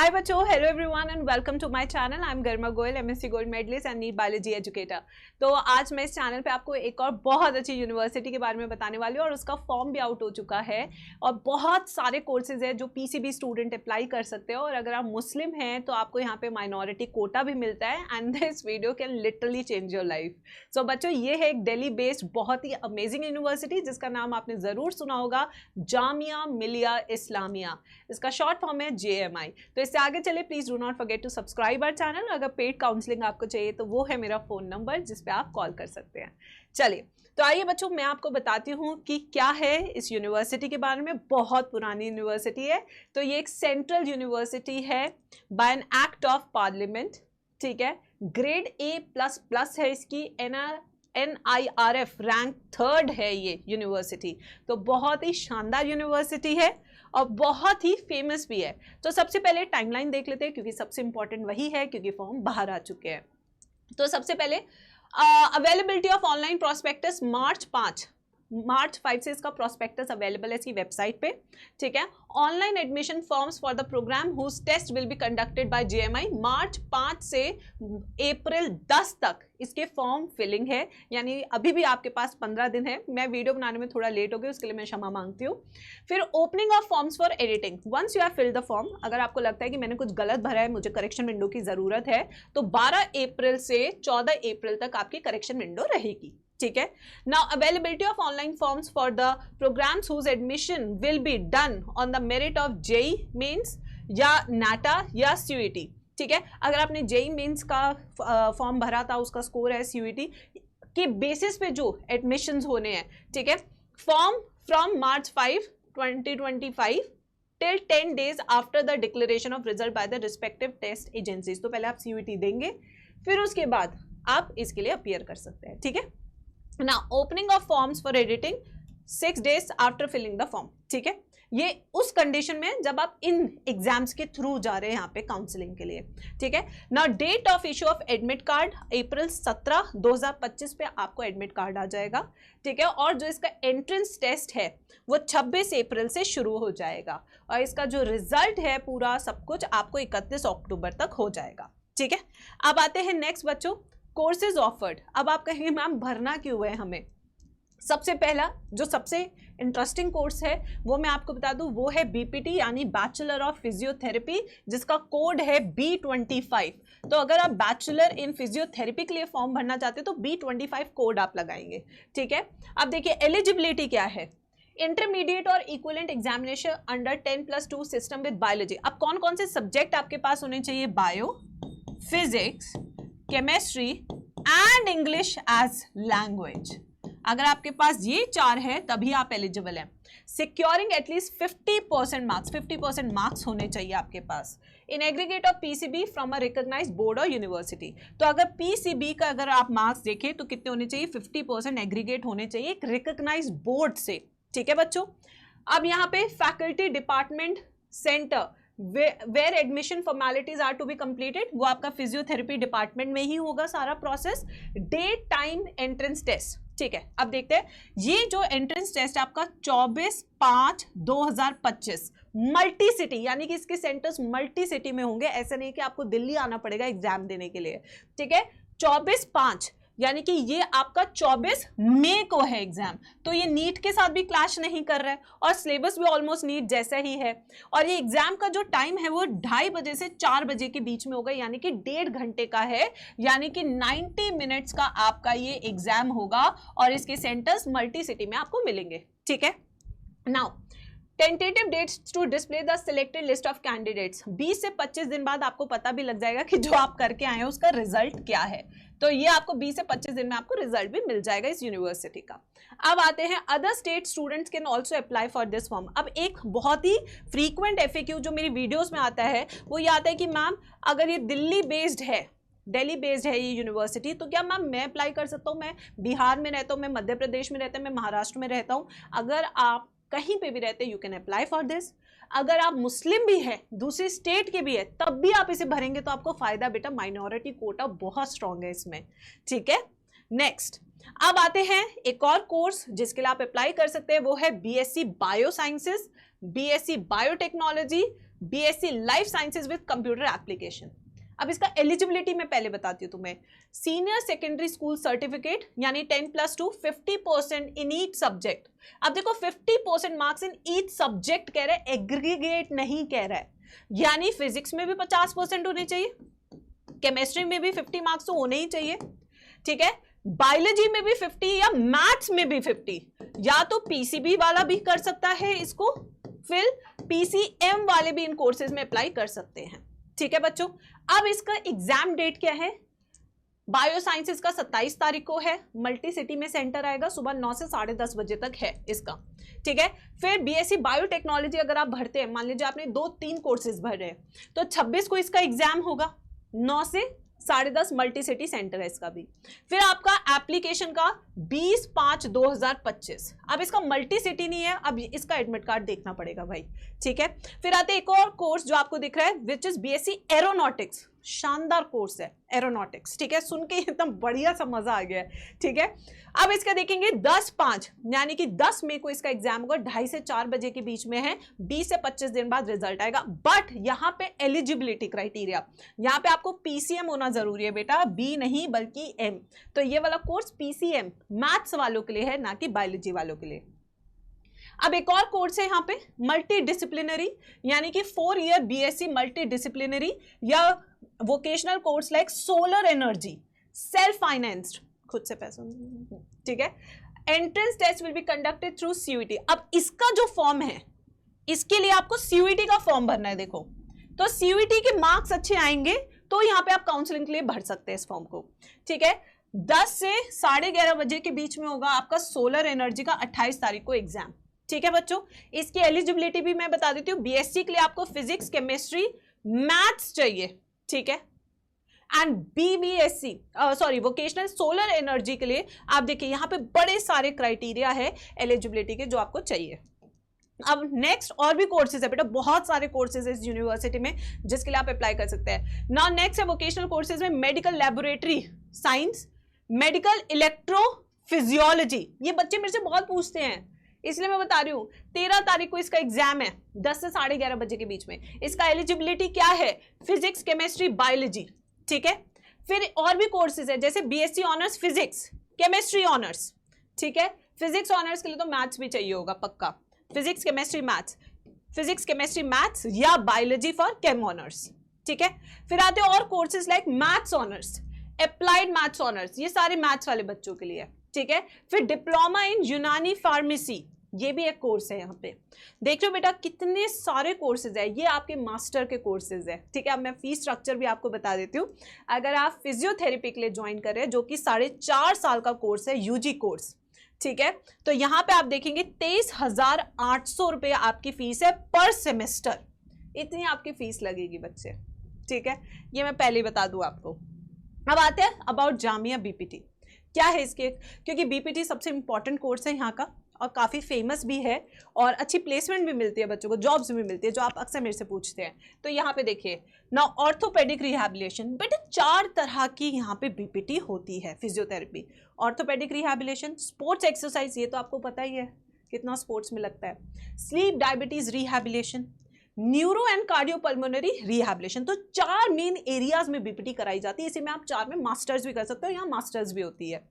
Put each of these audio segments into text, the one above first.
हाय बच्चों, hello everyone and welcome to my channel. I am Garima Goyal, MSc gold medalist and NEET biology educator. तो आज मैं इस channel पे आपको एक और बहुत अच्छी यूनिवर्सिटी के बारे में बताने वाली हूँ और उसका फॉर्म भी आउट हो चुका है और बहुत सारे कोर्सेज है जो पीसीबी स्टूडेंट अप्लाई कर सकते हो और अगर आप मुस्लिम हैं तो आपको यहाँ पे माइनॉरिटी कोटा भी मिलता है and this video can literally change your life. So बच्चों, ये है एक दिल्ली बेस्ड बहुत ही अमेजिंग यूनिवर्सिटी जिसका नाम आपने ज़रूर सुना होगा, जामिया मिलिया इस्लामिया। इसका शॉर्ट फॉर्म है JMI। तो इससे आगे चले, please do not forget to subscribe our channel. अगर पेड काउंसलिंग आपको चाहिए तो वो है मेरा फोन नंबर जिस पे आप कॉल कर सकते हैं। चलिए, तो आइए बच्चों, मैं आपको बताती हूँ कि क्या है इस यूनिवर्सिटी के बारे में। बहुत पुरानी यूनिवर्सिटी है। तो ये एक सेंट्रल यूनिवर्सिटी है by an act of parliament, ठीक है। ग्रेड A++ है इसकी, NIRF रैंक 3rd है ये यूनिवर्सिटी। तो बहुत ही शानदार यूनिवर्सिटी है और बहुत ही फेमस भी है। तो सबसे पहले टाइमलाइन देख लेते हैं क्योंकि सबसे इंपॉर्टेंट वही है, क्योंकि फॉर्म बाहर आ चुके हैं। तो सबसे पहले अवेलेबिलिटी ऑफ ऑनलाइन प्रोस्पेक्टस मार्च 5 से इसका प्रोस्पेक्टस अवेलेबल है इसकी वेबसाइट पे, ठीक है। Online admission forms for the programme whose test will be conducted by JMI। March 5 से अप्रैल 10 तक इसके फॉर्म फिलिंग है, यानी अभी भी आपके पास 15 दिन है। मैं वीडियो बनाने में थोड़ा लेट हो गई, उसके लिए मैं क्षमा मांगती हूँ। फिर opening of forms for editing. Once you have filled the form, अगर आपको लगता है कि मैंने कुछ गलत भरा है, मुझे करेक्शन विंडो की जरूरत है, तो 12 अप्रैल से 14 अप्रैल तक आपकी करेक्शन विंडो रहेगी, ठीक है। Now availability of online forms for the programmes whose admission will be done on the merit of JEE mains या नाटा या CUET, ठीक है। अगर आपने JEE मेंस का फॉर्म भरा था, उसका स्कोर है CUET के बेसिस पे जो एडमिशंस होने हैं, ठीक है। Form from March 5, 2025 till 10 days after the declaration of result by the respective test agencies. तो पहले आप CUET देंगे, फिर उसके बाद आप इसके लिए अपीयर कर सकते हैं, ठीक है। Now opening of forms for editing 6 days after filling the form, ठीक है। ये उस कंडीशन में जब आप इन एग्जाम्स के थ्रू जा रहे हैं यहाँ पे काउंसलिंग के लिए, ठीक है। Now date of issue of admit card April 17, 2025 पे आपको एडमिट कार्ड आ जाएगा, ठीक है। और जो इसका एंट्रेंस टेस्ट है वो 26 अप्रैल से शुरू हो जाएगा और इसका जो रिजल्ट है पूरा सब कुछ आपको 31 अक्टूबर तक हो जाएगा, ठीक है। अब आते हैं नेक्स्ट बच्चों, कोर्सेज ऑफर्ड। अब आप कहेंगे मैम भरना क्यों है हमें। सबसे पहला जो सबसे इंटरेस्टिंग कोर्स है वो मैं आपको बता दूं, वो है BPT यानी बैचलर ऑफ फिजियोथेरेपी, जिसका कोड है B25। तो अगर आप बैचलर इन फिजियोथेरेपी के लिए फॉर्म भरना चाहते हो तो B25 कोड आप लगाएंगे, ठीक है। अब देखिए एलिजिबिलिटी क्या है। इंटरमीडिएट और equivalent examination under 10+2 system with biology. अब कौन कौन से सब्जेक्ट आपके पास होने चाहिए? Bio, physics, chemistry and English as language. अगर आपके पास ये 4 है तभी आप एलिजिबल हैं। सिक्योरिंग एटलीस्ट 50% मार्क्स, 50% मार्क्स होने चाहिए आपके पास in aggregate of PCB from a recognised board और यूनिवर्सिटी। तो अगर PCB का अगर आप मार्क्स देखें तो कितने होने चाहिए? 50% एग्रीगेट होने चाहिए एक रिकॉग्नाइज्ड बोर्ड से, ठीक है बच्चों। अब यहाँ पे faculty department centre where admission formalities are to be completed, वो आपका फिजियोथेरेपी डिपार्टमेंट में ही होगा सारा process. Date time entrance test, ठीक है। अब देखते हैं ये जो एंट्रेंस टेस्ट आपका 24/5/2025 मल्टी सिटी, यानी कि इसके सेंटर्स मल्टी सिटी में होंगे। ऐसा नहीं कि आपको दिल्ली आना पड़ेगा एग्जाम देने के लिए, ठीक है। 24/5 यानी कि ये आपका 24 मई को है एग्जाम। तो ये नीट के साथ भी क्लैश नहीं कर रहा है और सिलेबस भी ऑलमोस्ट नीट जैसा ही है। और ये एग्जाम का जो टाइम है वो 2:30 बजे से 4 बजे के बीच में होगा, यानी कि 1.5 घंटे का है, यानी कि 90 मिनट्स का आपका ये एग्जाम होगा और इसके सेंटर्स मल्टी सिटी में आपको मिलेंगे, ठीक है। Now tentative dates to display the selected list of candidates. 20 से 25 दिन बाद आपको पता भी लग जाएगा कि जो आप करके आए हैं उसका रिजल्ट क्या है। तो ये आपको 20 से 25 दिन में आपको रिजल्ट भी मिल जाएगा इस यूनिवर्सिटी का। अब आते हैं other state students can also apply for this form. अब एक बहुत ही फ्रीक्वेंट FAQ जो मेरी वीडियोज में आता है वो ये आता है कि मैम अगर ये दिल्ली बेस्ड है ये यूनिवर्सिटी, तो क्या मैम मैं अप्लाई कर सकता हूँ? मैं बिहार में रहता हूँ, मैं मध्य प्रदेश में रहता हूँ, मैं महाराष्ट्र में रहता हूँ। अगर आप कहीं पे भी रहते हैं you can apply for this. अगर आप मुस्लिम भी हैं, दूसरी स्टेट के भी है, तब भी आप इसे भरेंगे तो आपको फायदा बेटा, माइनॉरिटी कोटा बहुत स्ट्रांग है इसमें, ठीक है। नेक्स्ट अब आते हैं एक और कोर्स जिसके लिए आप अप्लाई कर सकते हैं, वो है BSc bio sciences, BSc biotechnology, BSc life sciences with computer application. अब इसका एलिजिबिलिटी मैं पहले बताती हूँ तुम्हें। सीनियर सेकेंडरी स्कूल सर्टिफिकेट यानी 10+2 50% इन ईच सब्जेक्ट। अब देखो 50% मार्क्स इन ईच सब्जेक्ट कह रहा है, एग्रीगेट नहीं कह रहा है। यानी फिजिक्स में भी 50% होने चाहिए, केमिस्ट्री में भी 50 मार्क्स तो होने ही चाहिए, ठीक है, बायोलॉजी में भी 50 या मैथ्स में भी 50। या तो पीसीबी वाला भी कर सकता है इसको, फिर पीसीएम वाले भी इन कोर्सेज में अप्लाई कर सकते हैं, ठीक है बच्चों। अब इसका एग्जाम डेट क्या है? बायो साइंसेस का 27 तारीख को है, मल्टी सिटी में सेंटर आएगा, सुबह 9 से 10:30 बजे तक है इसका, ठीक है। फिर बीएससी बायोटेक्नोलॉजी अगर आप भरते हैं, मान लीजिए आपने 2-3 कोर्सेज भर रहे हैं, तो 26 को इसका एग्जाम होगा, 9 से 10:30 मल्टी सिटी सेंटर है इसका भी। फिर आपका एप्लीकेशन का 20/5/2025। अब इसका मल्टी सिटी नहीं है, अब इसका एडमिट कार्ड देखना पड़ेगा भाई, ठीक है। फिर आते एक और कोर्स जो आपको दिख रहा है, विच इज बीएससी एरोनॉटिक्स। शानदार कोर्स है एरोनॉटिक्स, ठीक है, सुन के एकदम बढ़िया सा मजा आ गया है, ठीक है। अब इसका देखेंगे 10/5 यानी कि 10 मई को इसका एग्जाम होगा, 2:30 से 4 बजे के बीच में है, 20 से 25 दिन बाद रिजल्ट आएगा। बट यहाँ पे एलिजिबिलिटी क्राइटेरिया, यहाँ पे आपको पीसीएम होना जरूरी है बेटा, बी नहीं बल्कि एम। तो ये वाला कोर्स पीसीएम मैथ्स वालों के लिए है, ना कि बायोलॉजी वालों के लिए। अब एक और कोर्स है यहाँ पे मल्टी डिसिप्लिनरी, यानी कि 4 ईयर बीएससी मल्टी डिसिप्लिनरी या vocational course like solar energy, self financed, खुद से पैसा, ठीक है। Entrance test will be conducted through CUET. अब इसका जो फॉर्म है, इसके लिए आपको सीयूईटी का फॉर्म भरना है। देखो, तो सीयूईटी के मार्क्स अच्छे आएंगे तो यहाँ पे आप काउंसलिंग के लिए भर सकते हैं इस फॉर्म को, ठीक है। 10 से 11:30 बजे के बीच में होगा आपका सोलर एनर्जी का 28 तारीख को एग्जाम, ठीक है बच्चों। इसकी एलिजिबिलिटी भी मैं बता देती हूँ। बीएससी के लिए आपको फिजिक्स, केमिस्ट्री, मैथ्स चाहिए, ठीक है। And BVSc vocational solar energy के लिए आप देखिए यहाँ पे बड़े सारे क्राइटेरिया है एलिजिबिलिटी के जो आपको चाहिए। अब नेक्स्ट और भी कोर्सेज है बेटा, बहुत सारे कोर्सेज है इस यूनिवर्सिटी में जिसके लिए आप अप्लाई कर सकते हैं। नाउ नेक्स्ट है वोकेशनल कोर्सेज में medical laboratory science, medical electrophysiology. ये बच्चे मेरे से बहुत पूछते हैं, इसलिए मैं बता रही हूँ। 13 तारीख को इसका एग्जाम है, 10 से 11:30 बजे के बीच में। इसका एलिजिबिलिटी क्या है? फिजिक्स, केमिस्ट्री, बायोलॉजी, ठीक है। फिर और भी कोर्सेज है जैसे BSc honours physics, chemistry honours, ठीक है। फिजिक्स ऑनर्स के लिए तो मैथ्स भी चाहिए होगा पक्का, physics chemistry maths, physics chemistry maths या बायोलॉजी फॉर केम ऑनर्स, ठीक है। फिर आते हैं और courses like maths honours, applied maths honours, ये सारे मैथ्स वाले बच्चों के लिए, ठीक है। फिर डिप्लोमा इन यूनानी फार्मेसी, ये भी एक कोर्स है। यहाँ पे देख लो बेटा कितने सारे कोर्सेज है, ये आपके मास्टर के कोर्सेज है, ठीक है। अब मैं फीस स्ट्रक्चर भी आपको बता देती हूँ। अगर आप फिजियोथेरेपी के लिए ज्वाइन कर रहे हैं, जो कि 4.5 साल का कोर्स है, यूजी कोर्स, ठीक है, तो यहाँ पे आप देखेंगे 23,800 रुपये आपकी फीस है पर सेमेस्टर। इतनी आपकी फीस लगेगी बच्चे, ठीक है, ये मैं पहले ही बता दूं आपको। अब आते हैं अबाउट जामिया बीपीटी, क्या है इसके, क्योंकि बीपीटी सबसे इंपॉर्टेंट कोर्स है यहाँ का और काफ़ी फेमस भी है और अच्छी प्लेसमेंट भी मिलती है बच्चों को, जॉब्स भी मिलती है, जो आप अक्सर मेरे से पूछते हैं। तो यहाँ पे देखिए ना, ऑर्थोपेडिक रिहैबिलिटेशन, बेटा 4 तरह की यहाँ पे बीपीटी होती है physiotherapy. Orthopaedic rehabilitation, sports exercise, ये तो आपको पता ही है कितना स्पोर्ट्स में लगता है, sleep diabetes rehabilitation, neuro and cardiopulmonary rehabilitation. तो 4 मेन एरियाज में बीपीटी कराई जाती है। इसी में आप 4 में मास्टर्स भी कर सकते हो, यहाँ मास्टर्स भी होती है,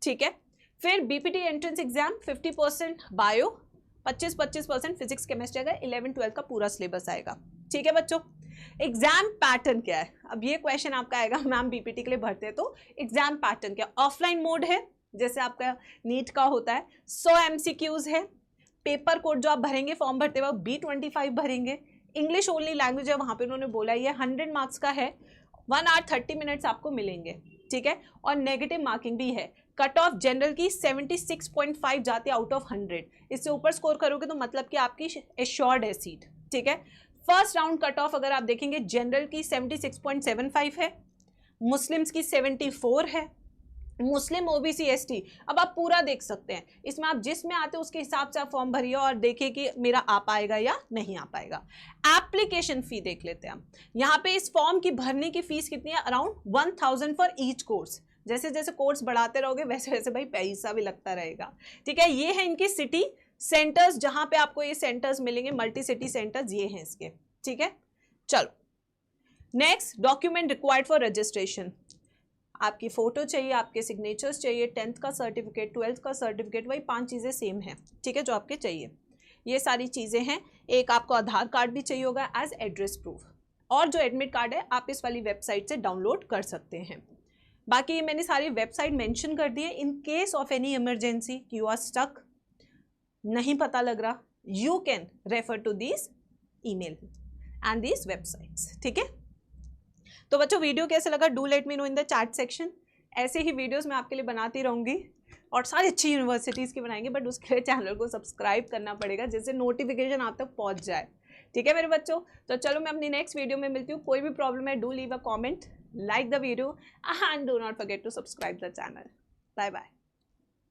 ठीक है। फिर BPT entrance exam 50% bio, 25% physics chemistry आएगा, 11-12 का पूरा सिलेबस आएगा, ठीक है बच्चों। एग्जाम पैटर्न क्या है? अब ये क्वेश्चन आपका आएगा, मैम बीपीटी के लिए भरते हैं तो एग्जाम पैटर्न क्या? ऑफलाइन मोड है जैसे आपका नीट का होता है, 100 MCQs है, पेपर कोड जो आप भरेंगे फॉर्म भरते वक्त B25 भरेंगे, इंग्लिश ओनली लैंग्वेज है, वहाँ पे उन्होंने बोला ये 100 मार्क्स का है, 1 hour 30 minutes आपको मिलेंगे, ठीक है। और नेगेटिव मार्किंग भी है। कट ऑफ जनरल की 76.5 जाती है आउट ऑफ 100, इससे ऊपर स्कोर करोगे तो मतलब कि आपकी एश्योर्ड है सीट, ठीक है। फर्स्ट राउंड कट ऑफ अगर आप देखेंगे जनरल की 76.75 है, मुस्लिम्स की 74 है, मुस्लिम ओबीसी एसटी। अब आप पूरा देख सकते हैं, इसमें आप जिसमें आते हो उसके हिसाब से आप फॉर्म भरिए और देखिए कि मेरा आ पाएगा या नहीं आ पाएगा। एप्लीकेशन फी देख लेते हैं हम। यहाँ पे इस फॉर्म की भरने की फीस कितनी है? Around 1000 for each course. जैसे जैसे कोर्स बढ़ाते रहोगे वैसे वैसे भाई पैसा भी लगता रहेगा, ठीक है। ये है इनकी सिटी सेंटर्स, जहाँ पे आपको ये सेंटर्स मिलेंगे, मल्टी सिटी सेंटर्स ये हैं इसके, ठीक है, चलो next, document required for registration. आपकी फोटो चाहिए, आपके सिग्नेचर्स चाहिए, 10th का सर्टिफिकेट, 12th का सर्टिफिकेट, वही 5 चीज़ें सेम हैं, ठीक है, जो आपके चाहिए। ये सारी चीज़ें हैं। एक आपको आधार कार्ड भी चाहिए होगा एज एड्रेस प्रूफ, और जो एडमिट कार्ड है आप इस वाली वेबसाइट से डाउनलोड कर सकते हैं। बाकी ये मैंने सारी वेबसाइट मेंशन कर दी है। In case of any emergency, you are stuck, नहीं पता लग रहा, you can refer to this email and this websites, ठीक है। तो बच्चों वीडियो कैसे लगा, do let me know in the chat section. ऐसे ही वीडियोस मैं आपके लिए बनाती रहूँगी और सारी अच्छी यूनिवर्सिटीज़ की बनाएंगे, बट उसके लिए चैनल को सब्सक्राइब करना पड़ेगा जिससे नोटिफिकेशन आप तक पहुँच जाए, ठीक है मेरे बच्चों। तो चलो मैं अपनी नेक्स्ट वीडियो में मिलती हूँ। कोई भी प्रॉब्लम है, do leave a comment, like the video and do not forget to subscribe the channel. Bye bye.